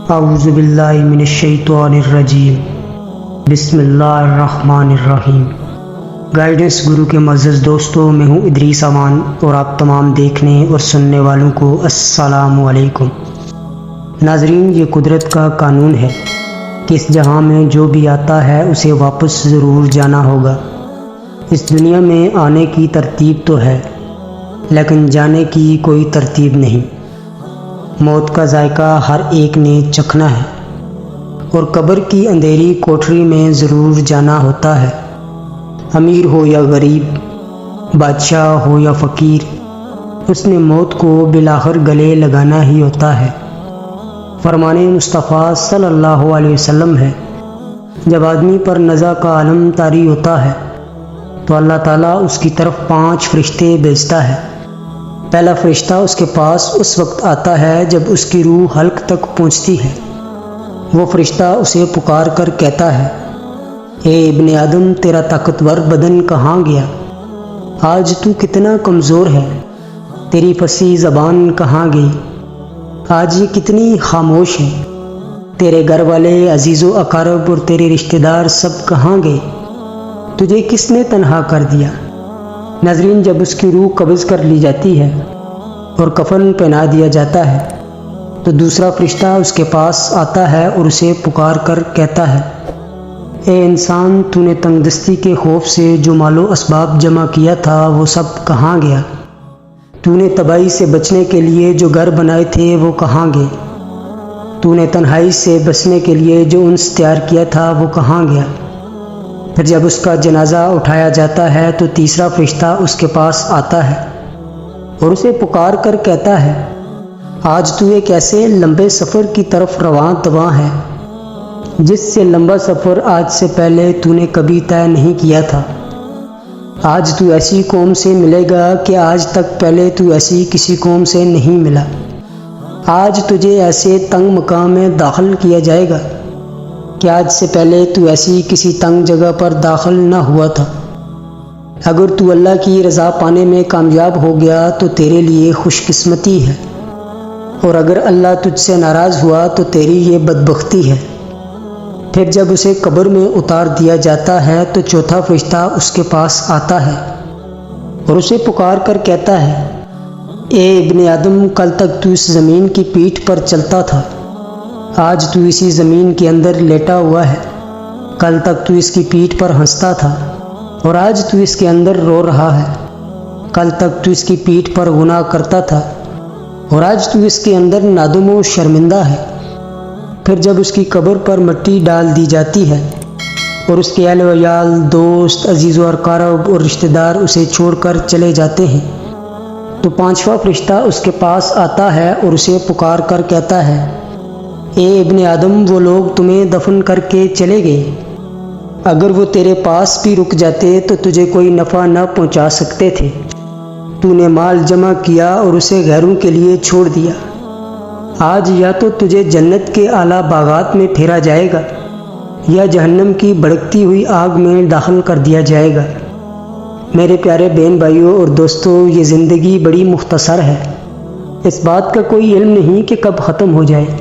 اعوذ باللہ من الشیطان الرجیم، بسم اللہ الرحمن الرحیم۔ گائیڈنس گرو کے معزز دوستوں، میں ہوں ادریس امان اور آپ تمام دیکھنے اور سننے والوں کو السلام علیکم۔ ناظرین، یہ قدرت کا قانون ہے کہ اس جہاں میں جو بھی آتا ہے اسے واپس ضرور جانا ہوگا۔ اس دنیا میں آنے کی ترتیب تو ہے لیکن جانے کی کوئی ترتیب نہیں۔ موت کا ذائقہ ہر ایک نے چکھنا ہے اور قبر کی اندھیری کوٹھری میں ضرور جانا ہوتا ہے۔ امیر ہو یا غریب، بادشاہ ہو یا فقیر، اس نے موت کو بالآخر گلے لگانا ہی ہوتا ہے۔ فرمان مصطفیٰ صلی اللہ علیہ وسلم ہے، جب آدمی پر نزع کا عالم طاری ہوتا ہے تو اللہ تعالیٰ اس کی طرف 5 فرشتے بھیجتا ہے۔ پہلا فرشتہ اس کے پاس اس وقت آتا ہے جب اس کی روح حلق تک پہنچتی ہے۔ وہ فرشتہ اسے پکار کر کہتا ہے، اے ابن آدم، تیرا طاقتور بدن کہاں گیا؟ آج تو کتنا کمزور ہے؟ تیری فصیح زبان کہاں گئی؟ آج یہ کتنی خاموش ہے؟ تیرے گھر والے، عزیز و اقارب اور تیرے رشتہ دار سب کہاں گئے؟ تجھے کس نے تنہا کر دیا؟ ناظرین، جب اس کی روح قبض کر لی جاتی ہے اور کفن پہنا دیا جاتا ہے تو دوسرا فرشتہ اس کے پاس آتا ہے اور اسے پکار کر کہتا ہے، اے انسان، تو نے تنگ دستی کے خوف سے جو مال و اسباب جمع کیا تھا وہ سب کہاں گیا؟ تو نے تباہی سے بچنے کے لیے جو گھر بنائے تھے وہ کہاں گئے؟ تو نے تنہائی سے بچنے کے لیے جو انس تیار کیا تھا وہ کہاں گیا؟ پھر جب اس کا جنازہ اٹھایا جاتا ہے تو تیسرا فرشتہ اس کے پاس آتا ہے اور اسے پکار کر کہتا ہے، آج تو ایک ایسے لمبے سفر کی طرف رواں دواں ہے جس سے لمبا سفر آج سے پہلے تو نے کبھی طے نہیں کیا تھا۔ آج تو ایسی قوم سے ملے گا کہ آج تک پہلے تو ایسی کسی قوم سے نہیں ملا۔ آج تجھے ایسے تنگ مقام میں داخل کیا جائے گا کہ آج سے پہلے تو ایسی کسی تنگ جگہ پر داخل نہ ہوا تھا۔ اگر تو اللہ کی رضا پانے میں کامیاب ہو گیا تو تیرے لیے خوش قسمتی ہے، اور اگر اللہ تجھ سے ناراض ہوا تو تیری یہ بدبختی ہے۔ پھر جب اسے قبر میں اتار دیا جاتا ہے تو چوتھا فرشتہ اس کے پاس آتا ہے اور اسے پکار کر کہتا ہے، اے ابن آدم، کل تک تو اس زمین کی پیٹھ پر چلتا تھا، آج تو اسی زمین کے اندر لیٹا ہوا ہے۔ کل تک تو اس کی پیٹھ پر ہنستا تھا اور آج تو اس کے اندر رو رہا ہے۔ کل تک تو اس کی پیٹھ پر گناہ کرتا تھا اور آج تو اس کے اندر نادم و شرمندہ ہے۔ پھر جب اس کی قبر پر مٹی ڈال دی جاتی ہے اور اس کے اہل و عیال، دوست، عزیز و اقارب اور رشتہ دار اسے چھوڑ کر چلے جاتے ہیں تو 5واں فرشتہ اس کے پاس آتا ہے اور اسے پکار کر کہتا ہے، اے ابن آدم، وہ لوگ تمہیں دفن کر کے چلے گئے، اگر وہ تیرے پاس بھی رک جاتے تو تجھے کوئی نفع نہ پہنچا سکتے تھے۔ تو نے مال جمع کیا اور اسے غیروں کے لیے چھوڑ دیا۔ آج یا تو تجھے جنت کے اعلیٰ باغات میں پھیرا جائے گا یا جہنم کی بھڑکتی ہوئی آگ میں داخل کر دیا جائے گا۔ میرے پیارے بہن بھائیوں اور دوستوں، یہ زندگی بڑی مختصر ہے۔ اس بات کا کوئی علم نہیں کہ کب ختم ہو جائے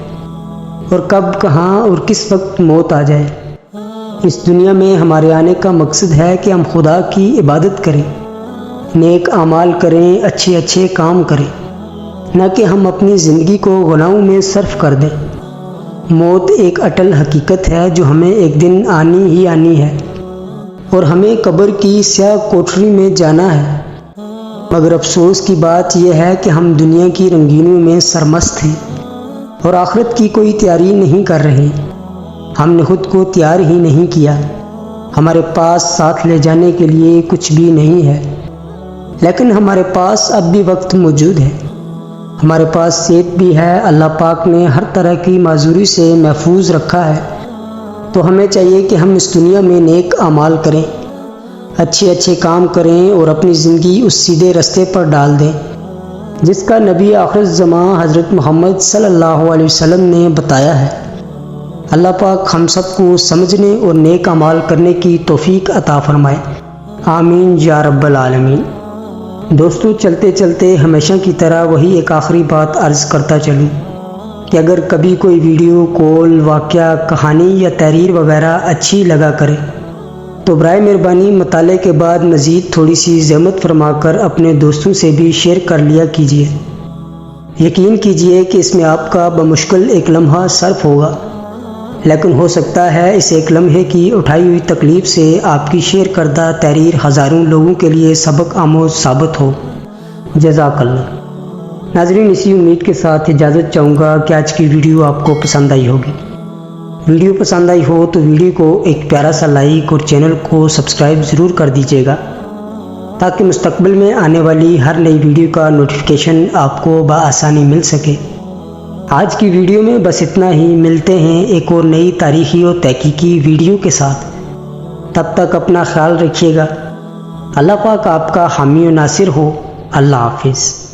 اور کب، کہاں اور کس وقت موت آ جائے۔ اس دنیا میں ہمارے آنے کا مقصد ہے کہ ہم خدا کی عبادت کریں، نیک اعمال کریں، اچھے اچھے کام کریں، نہ کہ ہم اپنی زندگی کو گناہوں میں صرف کر دیں۔ موت ایک اٹل حقیقت ہے جو ہمیں ایک دن آنی ہی آنی ہے اور ہمیں قبر کی سیاہ کوٹھری میں جانا ہے۔ مگر افسوس کی بات یہ ہے کہ ہم دنیا کی رنگینیوں میں سرمست ہیں اور آخرت کی کوئی تیاری نہیں کر رہے۔ ہم نے خود کو تیار ہی نہیں کیا۔ ہمارے پاس ساتھ لے جانے کے لیے کچھ بھی نہیں ہے، لیکن ہمارے پاس اب بھی وقت موجود ہے۔ ہمارے پاس صحت بھی ہے، اللہ پاک نے ہر طرح کی معذوری سے محفوظ رکھا ہے۔ تو ہمیں چاہیے کہ ہم اس دنیا میں نیک اعمال کریں، اچھے اچھے کام کریں اور اپنی زندگی اس سیدھے رستے پر ڈال دیں جس کا نبی آخر زمان حضرت محمد صلی اللہ علیہ وسلم نے بتایا ہے۔ اللہ پاک ہم سب کو سمجھنے اور نیک اعمال کرنے کی توفیق عطا فرمائے، آمین یا رب العالمین۔ دوستو، چلتے چلتے ہمیشہ کی طرح وہی ایک آخری بات عرض کرتا چلوں کہ اگر کبھی کوئی ویڈیو کال واقعہ کہانی یا تحریر وغیرہ اچھی لگا کرے تو برائے مہربانی مطالعے کے بعد مزید تھوڑی سی زحمت فرما کر اپنے دوستوں سے بھی شیئر کر لیا کیجیے۔ یقین کیجیے کہ اس میں آپ کا بمشکل ایک لمحہ صرف ہوگا، لیکن ہو سکتا ہے اس ایک لمحے کی اٹھائی ہوئی تکلیف سے آپ کی شیئر کردہ تحریر ہزاروں لوگوں کے لیے سبق آموز ثابت ہو۔ جزاک اللہ۔ ناظرین، اسی امید کے ساتھ اجازت چاہوں گا کہ آج کی ویڈیو آپ کو پسند آئی ہوگی۔ ویڈیو پسند آئی ہو تو ویڈیو کو ایک پیارا سا لائک اور چینل کو سبسکرائب ضرور کر دیجیے گا تاکہ مستقبل میں آنے والی ہر نئی ویڈیو کا نوٹیفیکیشن آپ کو بآسانی مل سکے۔ آج کی ویڈیو میں بس اتنا ہی، ملتے ہیں ایک اور نئی تاریخی اور تحقیقی ویڈیو کے ساتھ۔ تب تک اپنا خیال رکھیے گا۔ اللہ پاک آپ کا حامی و ناصر ہو۔ اللہ حافظ۔